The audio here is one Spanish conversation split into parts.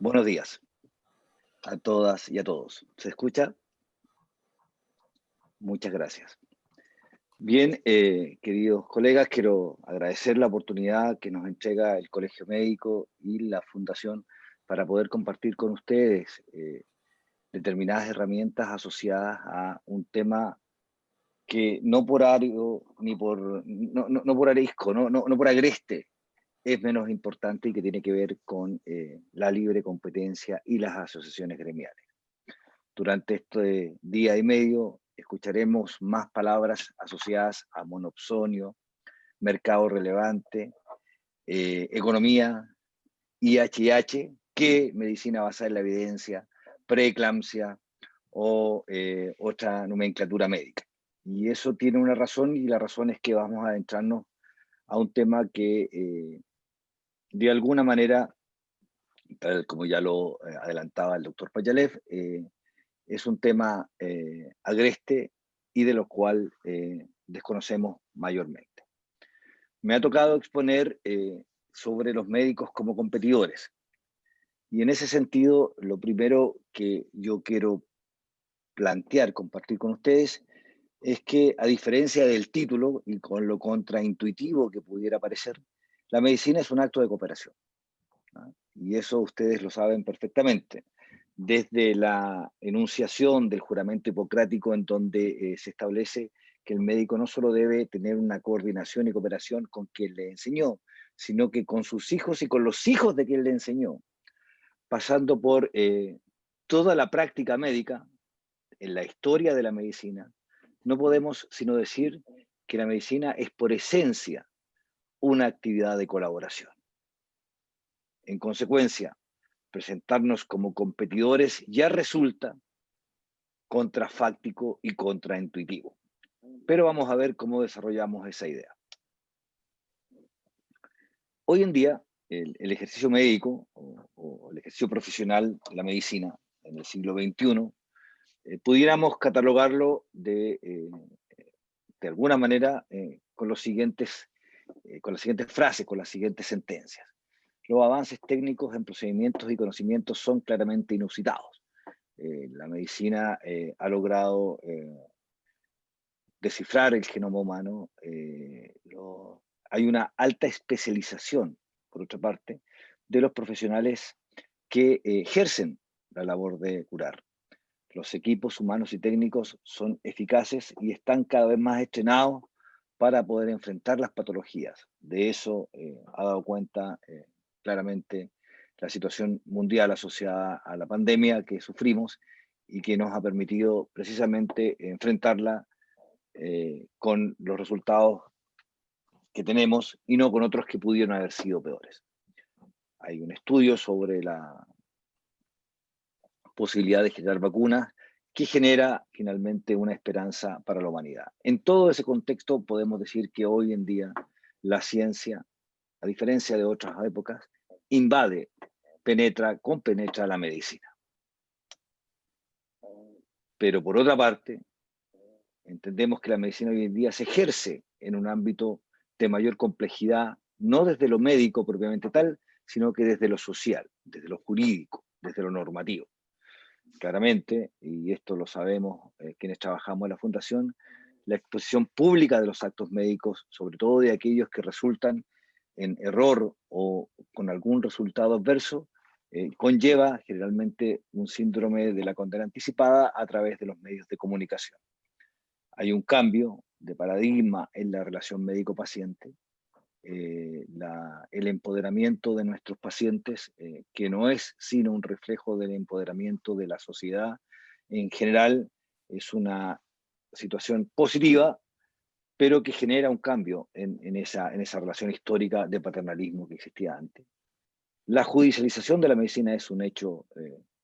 Buenos días a todas y a todos. ¿Se escucha? Muchas gracias. Bien, queridos colegas, quiero agradecer la oportunidad que nos entrega el Colegio Médico y la Fundación para poder compartir con ustedes determinadas herramientas asociadas a un tema que no por ario ni por, no por arisco, no por agreste, es menos importante y que tiene que ver con la libre competencia y las asociaciones gremiales. Durante este día y medio escucharemos más palabras asociadas a monopsonio, mercado relevante, economía, IHH, que medicina basada en la evidencia, preeclampsia o otra nomenclatura médica. Y eso tiene una razón, y la razón es que vamos a adentrarnos a un tema que de alguna manera, tal como ya lo adelantaba el doctor Payalev, es un tema agreste y de lo cual desconocemos mayormente. Me ha tocado exponer sobre los médicos como competidores. Y en ese sentido, lo primero que yo quiero plantear, compartir con ustedes, es que a diferencia del título y con lo contraintuitivo que pudiera parecer, la medicina es un acto de cooperación, ¿no? Y eso ustedes lo saben perfectamente. Desde la enunciación del juramento hipocrático, en donde se establece que el médico no solo debe tener una coordinación y cooperación con quien le enseñó, sino que con sus hijos y con los hijos de quien le enseñó, pasando por toda la práctica médica, en la historia de la medicina, no podemos sino decir que la medicina es por esencia una actividad de colaboración. En consecuencia, presentarnos como competidores ya resulta contrafáctico y contraintuitivo. Pero vamos a ver cómo desarrollamos esa idea. Hoy en día, el ejercicio médico o el ejercicio profesional, la medicina, en el siglo XXI, pudiéramos catalogarlo de alguna manera con las siguientes frases, con las siguientes sentencias. Los avances técnicos en procedimientos y conocimientos son claramente inusitados. La medicina ha logrado descifrar el genoma humano. Hay una alta especialización, por otra parte, de los profesionales que ejercen la labor de curar. Los equipos humanos y técnicos son eficaces y están cada vez más estrenados para poder enfrentar las patologías. De eso ha dado cuenta claramente la situación mundial asociada a la pandemia que sufrimos y que nos ha permitido precisamente enfrentarla con los resultados que tenemos y no con otros que pudieron haber sido peores. Hay un estudio sobre la posibilidad de generar vacunas que genera finalmente una esperanza para la humanidad. En todo ese contexto podemos decir que hoy en día la ciencia, a diferencia de otras épocas, invade, compenetra la medicina. Pero por otra parte, entendemos que la medicina hoy en día se ejerce en un ámbito de mayor complejidad, no desde lo médico propiamente tal, sino que desde lo social, desde lo jurídico, desde lo normativo. Claramente, y esto lo sabemos quienes trabajamos en la Fundación, la exposición pública de los actos médicos, sobre todo de aquellos que resultan en error o con algún resultado adverso, conlleva generalmente un síndrome de la condena anticipada a través de los medios de comunicación. Hay un cambio de paradigma en la relación médico-paciente, el empoderamiento de nuestros pacientes, que no es sino un reflejo del empoderamiento de la sociedad en general, es una situación positiva, pero que genera un cambio en esa relación histórica de paternalismo que existía antes. La judicialización de la medicina es un hecho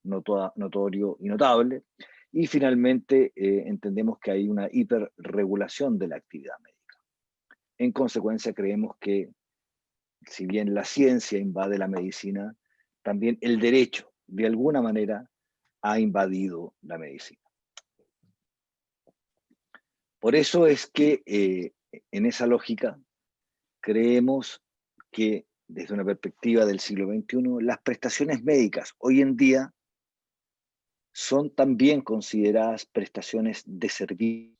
notorio y notable, y finalmente entendemos que hay una hiperregulación de la actividad médica. En consecuencia, creemos que si bien la ciencia invade la medicina, también el derecho, de alguna manera, ha invadido la medicina. Por eso es que en esa lógica creemos que desde una perspectiva del siglo XXI, las prestaciones médicas hoy en día son también consideradas prestaciones de servicio.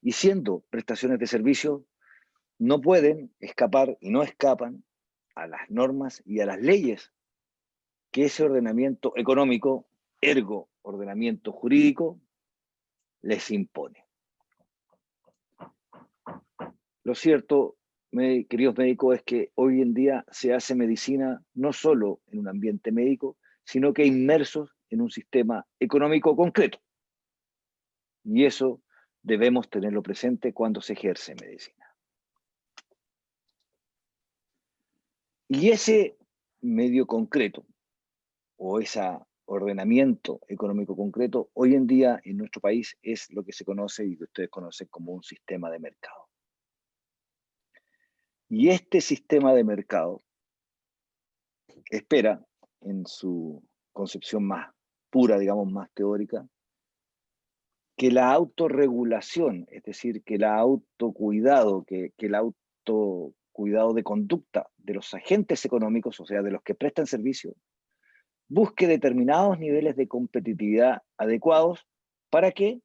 Y siendo prestaciones de servicio, no pueden escapar y no escapan a las normas y a las leyes que ese ordenamiento económico, ergo ordenamiento jurídico, les impone. Lo cierto, queridos médicos, es que hoy en día se hace medicina no solo en un ambiente médico, sino que inmersos en un sistema económico concreto. Y eso debemos tenerlo presente cuando se ejerce medicina. Y ese medio concreto, o ese ordenamiento económico concreto, hoy en día en nuestro país es lo que se conoce y que ustedes conocen como un sistema de mercado. Y este sistema de mercado espera, en su concepción más pura, digamos, más teórica, que la autorregulación, es decir, que la autocuidado, que el autocuidado de conducta de los agentes económicos, o sea, de los que prestan servicio, busque determinados niveles de competitividad adecuados. ¿Para qué?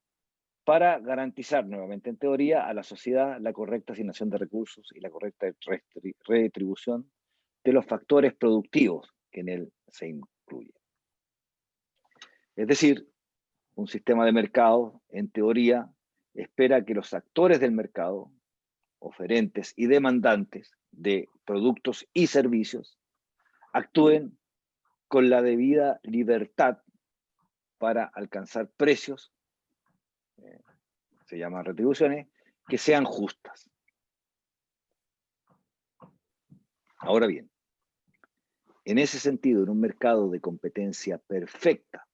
Para garantizar, nuevamente en teoría, a la sociedad la correcta asignación de recursos y la correcta redistribución de los factores productivos que en él se incluyen. Es decir, un sistema de mercado, en teoría, espera que los actores del mercado, oferentes y demandantes de productos y servicios, actúen con la debida libertad para alcanzar precios, se llaman retribuciones, que sean justas. Ahora bien, en ese sentido, en un mercado de competencia perfecta,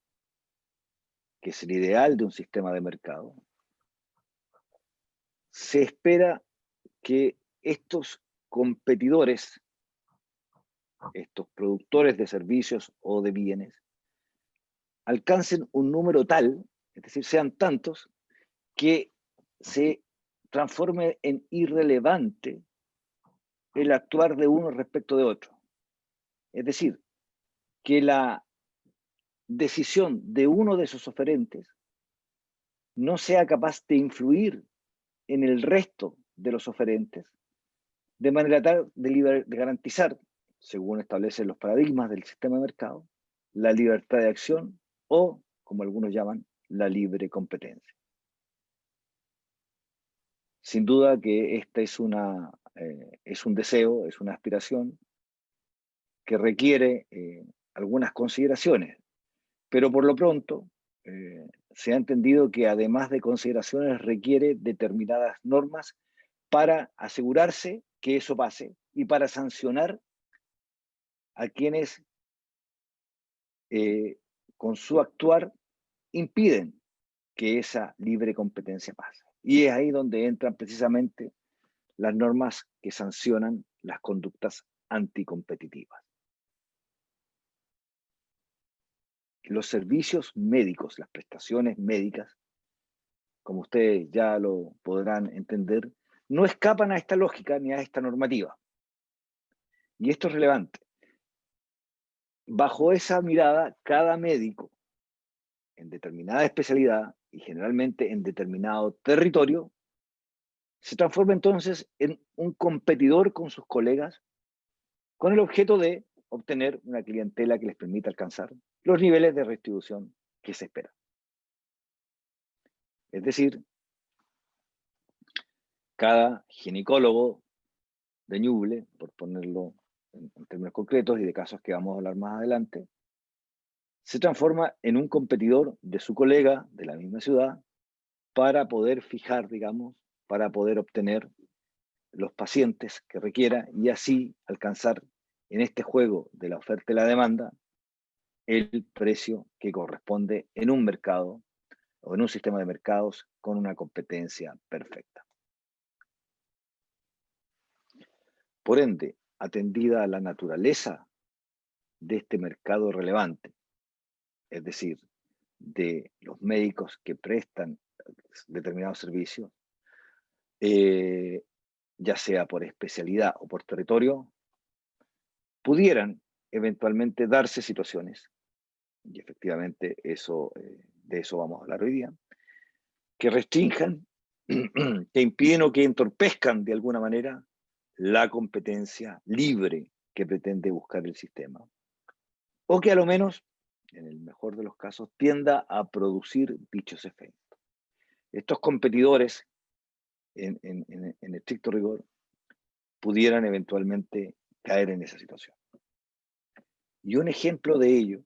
que es el ideal de un sistema de mercado, se espera que estos competidores, estos productores de servicios o de bienes, alcancen un número tal, es decir, sean tantos, que se transforme en irrelevante el actuar de uno respecto de otro. Es decir, que la decisión de uno de esos oferentes no sea capaz de influir en el resto de los oferentes, de manera tal de garantizar, según establecen los paradigmas del sistema de mercado, la libertad de acción o, como algunos llaman, la libre competencia. Sin duda que esta es un deseo, es una aspiración que requiere algunas consideraciones, pero por lo pronto se ha entendido que además de consideraciones requiere determinadas normas para asegurarse que eso pase y para sancionar a quienes con su actuar impiden que esa libre competencia pase. Y es ahí donde entran precisamente las normas que sancionan las conductas anticompetitivas. Los servicios médicos, las prestaciones médicas, como ustedes ya lo podrán entender, no escapan a esta lógica ni a esta normativa. Y esto es relevante. Bajo esa mirada, cada médico en determinada especialidad y generalmente en determinado territorio se transforma entonces en un competidor con sus colegas con el objeto de obtener una clientela que les permita alcanzar los niveles de redistribución que se esperan. Es decir, cada ginecólogo de Ñuble, por ponerlo en términos concretos y de casos que vamos a hablar más adelante, se transforma en un competidor de su colega de la misma ciudad para poder fijar, digamos, para poder obtener los pacientes que requiera y así alcanzar en este juego de la oferta y la demanda el precio que corresponde en un mercado o en un sistema de mercados con una competencia perfecta. Por ende, atendida a la naturaleza de este mercado relevante, es decir, de los médicos que prestan determinados servicios, ya sea por especialidad o por territorio, pudieran eventualmente darse situaciones, y efectivamente de eso vamos a hablar hoy día, que restrinjan, que impiden o que entorpezcan de alguna manera la competencia libre que pretende buscar el sistema. O que a lo menos, en el mejor de los casos, tienda a producir dichos efectos. Estos competidores, en estricto rigor, pudieran eventualmente caer en esa situación. Y un ejemplo de ello,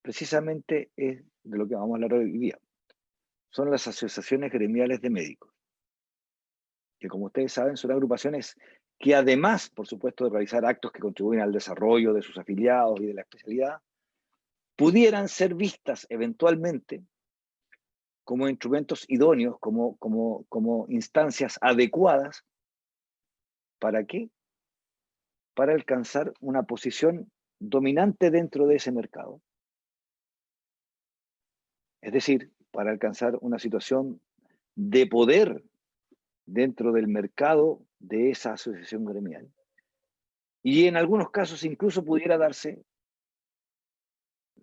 precisamente, es de lo que vamos a hablar hoy día. Son las asociaciones gremiales de médicos, que como ustedes saben son agrupaciones que además, por supuesto, de realizar actos que contribuyen al desarrollo de sus afiliados y de la especialidad, pudieran ser vistas eventualmente como instrumentos idóneos, como instancias adecuadas. ¿Para qué? Para alcanzar una posición dominante dentro de ese mercado. Es decir, para alcanzar una situación de poder dentro del mercado de esa asociación gremial. Y en algunos casos incluso pudiera darse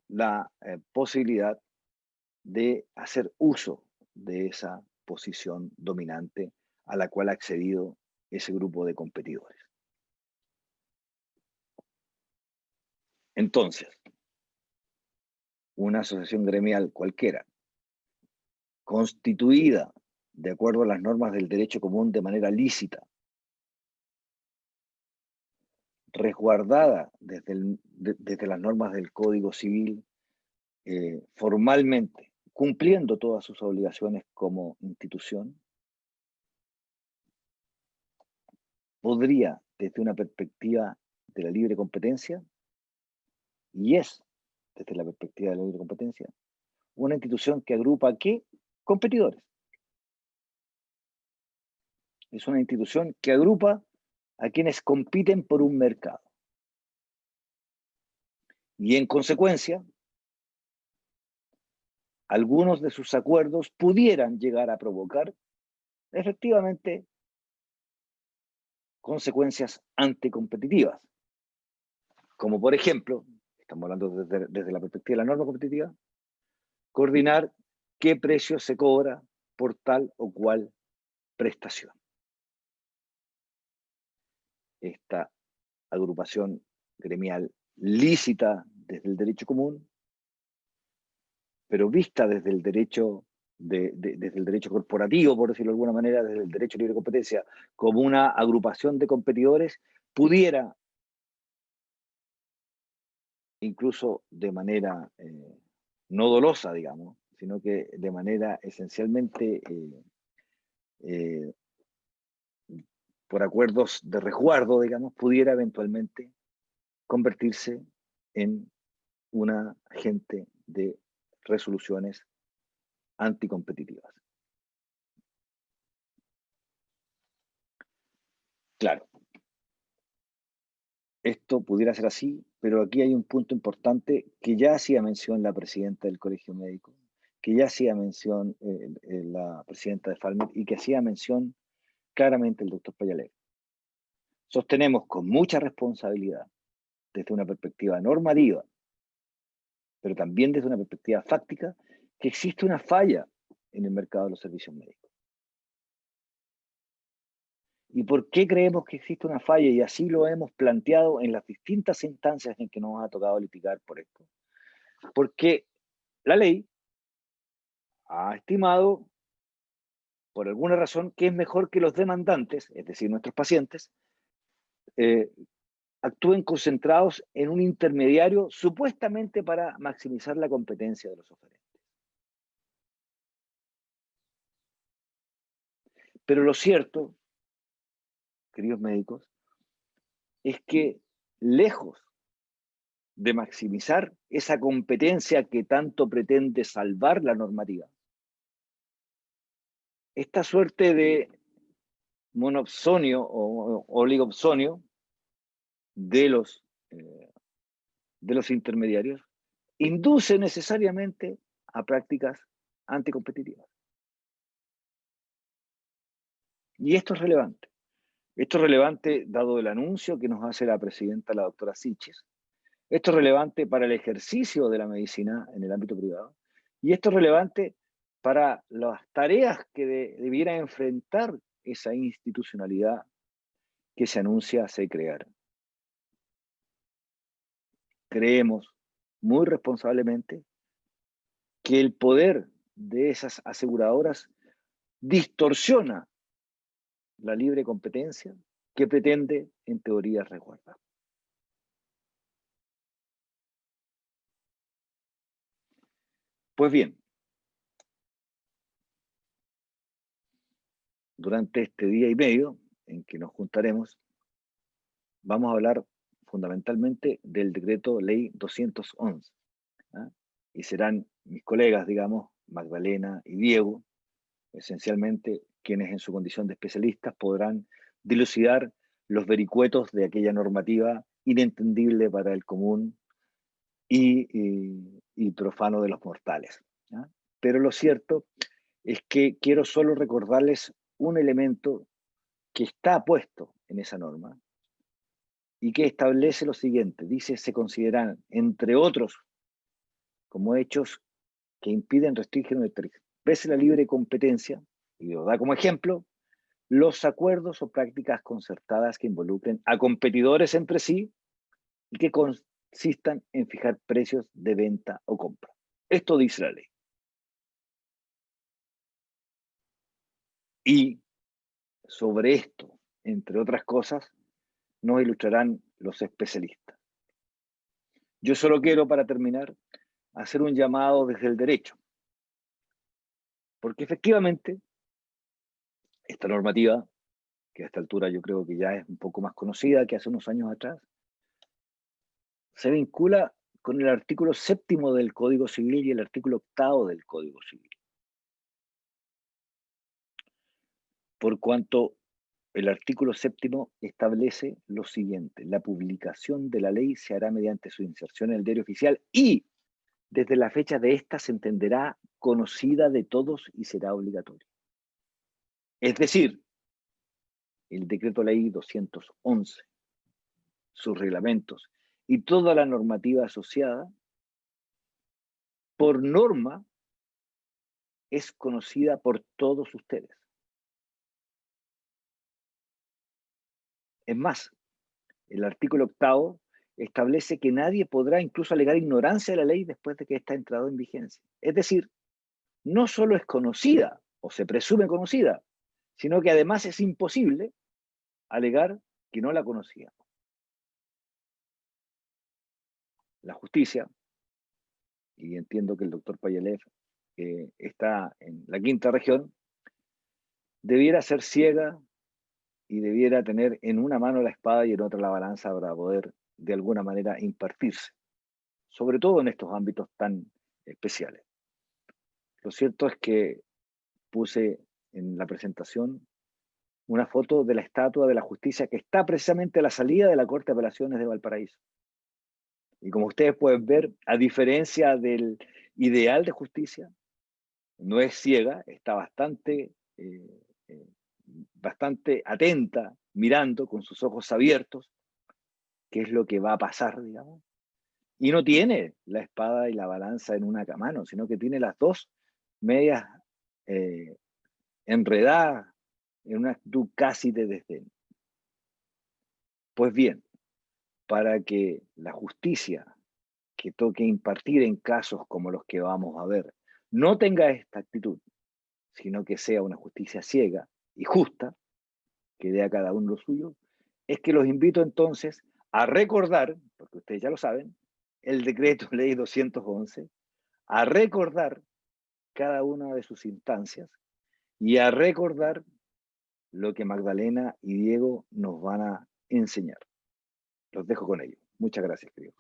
la posibilidad de hacer uso de esa posición dominante a la cual ha accedido ese grupo de competidores. Entonces, una asociación gremial cualquiera, constituida de acuerdo a las normas del derecho común de manera lícita, resguardada desde las normas del Código Civil, formalmente, cumpliendo todas sus obligaciones como institución, podría, desde una perspectiva de la libre competencia, y es, desde la perspectiva de la libre competencia, una institución que agrupa ¿qué? Competidores. Es una institución que agrupa a quienes compiten por un mercado. Y en consecuencia, algunos de sus acuerdos pudieran llegar a provocar efectivamente consecuencias anticompetitivas. Como por ejemplo, estamos hablando desde la perspectiva de la norma competitiva, coordinar qué precio se cobra por tal o cual prestación. Esta agrupación gremial lícita desde el derecho común, pero vista desde el derecho, desde el derecho corporativo, por decirlo de alguna manera, desde el derecho de libre competencia, como una agrupación de competidores, pudiera, incluso de manera no dolosa, digamos, sino que de manera esencialmente por acuerdos de resguardo, digamos, pudiera eventualmente convertirse en una agente de resoluciones anticompetitivas. Claro, esto pudiera ser así, pero aquí hay un punto importante que ya hacía mención la presidenta del Colegio Médico, que ya hacía mención la presidenta de Falmet y que hacía mención claramente el doctor Payalet. Sostenemos con mucha responsabilidad, desde una perspectiva normativa, pero también desde una perspectiva fáctica, que existe una falla en el mercado de los servicios médicos. ¿Y por qué creemos que existe una falla? Y así lo hemos planteado en las distintas instancias en que nos ha tocado litigar por esto. Porque la ley ha estimado, por alguna razón, que es mejor que los demandantes, es decir, nuestros pacientes, actúen concentrados en un intermediario supuestamente para maximizar la competencia de los oferentes. Pero lo cierto, queridos médicos, es que lejos de maximizar esa competencia que tanto pretende salvar la normativa, esta suerte de monopsonio o oligopsonio de los intermediarios induce necesariamente a prácticas anticompetitivas. Y esto es relevante. Esto es relevante dado el anuncio que nos hace la presidenta, la doctora Siches. Esto es relevante para el ejercicio de la medicina en el ámbito privado. Y esto es relevante para las tareas que debiera enfrentar esa institucionalidad que se anuncia se crear. Creemos muy responsablemente que el poder de esas aseguradoras distorsiona la libre competencia que pretende, en teoría, resguardar. Pues bien, durante este día y medio en que nos juntaremos, vamos a hablar fundamentalmente del decreto ley 211. ¿Ah? Y serán mis colegas, digamos, Magdalena y Diego, esencialmente quienes en su condición de especialistas podrán dilucidar los vericuetos de aquella normativa inentendible para el común y profano de los mortales. ¿Ah? Pero lo cierto es que quiero solo recordarles un elemento que está puesto en esa norma y que establece lo siguiente. Dice, se consideran, entre otros, como hechos que impiden, restringen o expresen la libre competencia, y lo da como ejemplo, los acuerdos o prácticas concertadas que involucren a competidores entre sí y que consistan en fijar precios de venta o compra. Esto dice la ley. Y sobre esto, entre otras cosas, nos ilustrarán los especialistas. Yo solo quiero, para terminar, hacer un llamado desde el derecho, porque efectivamente esta normativa, que a esta altura yo creo que ya es un poco más conocida que hace unos años atrás, se vincula con el artículo 7º del Código Civil y el artículo 8º del Código Civil. Por cuanto el artículo 7º establece lo siguiente: la publicación de la ley se hará mediante su inserción en el diario oficial y desde la fecha de esta se entenderá conocida de todos y será obligatoria. Es decir, el decreto ley 211, sus reglamentos y toda la normativa asociada, por norma, es conocida por todos ustedes. Es más, el artículo 8º establece que nadie podrá incluso alegar ignorancia de la ley después de que ésta ha entrado en vigencia. Es decir, no solo es conocida o se presume conocida, sino que además es imposible alegar que no la conocía. La justicia, y entiendo que el doctor Payalev está en la quinta región, debiera ser ciega y debiera tener en una mano la espada y en otra la balanza para poder de alguna manera impartirse, sobre todo en estos ámbitos tan especiales. Lo cierto es que puse en la presentación una foto de la estatua de la justicia que está precisamente a la salida de la Corte de Apelaciones de Valparaíso. Y como ustedes pueden ver, a diferencia del ideal de justicia, no es ciega, está bastante atenta, mirando con sus ojos abiertos qué es lo que va a pasar, digamos. Y no tiene la espada y la balanza en una mano, sino que tiene las dos medias enredadas en una actitud casi de desdén. Pues bien, para que la justicia que toque impartir en casos como los que vamos a ver no tenga esta actitud, sino que sea una justicia ciega y justa, que dé a cada uno lo suyo, es que los invito entonces a recordar, porque ustedes ya lo saben, el decreto ley 211, a recordar cada una de sus instancias y a recordar lo que Magdalena y Diego nos van a enseñar. Los dejo con ello. Muchas gracias, queridos.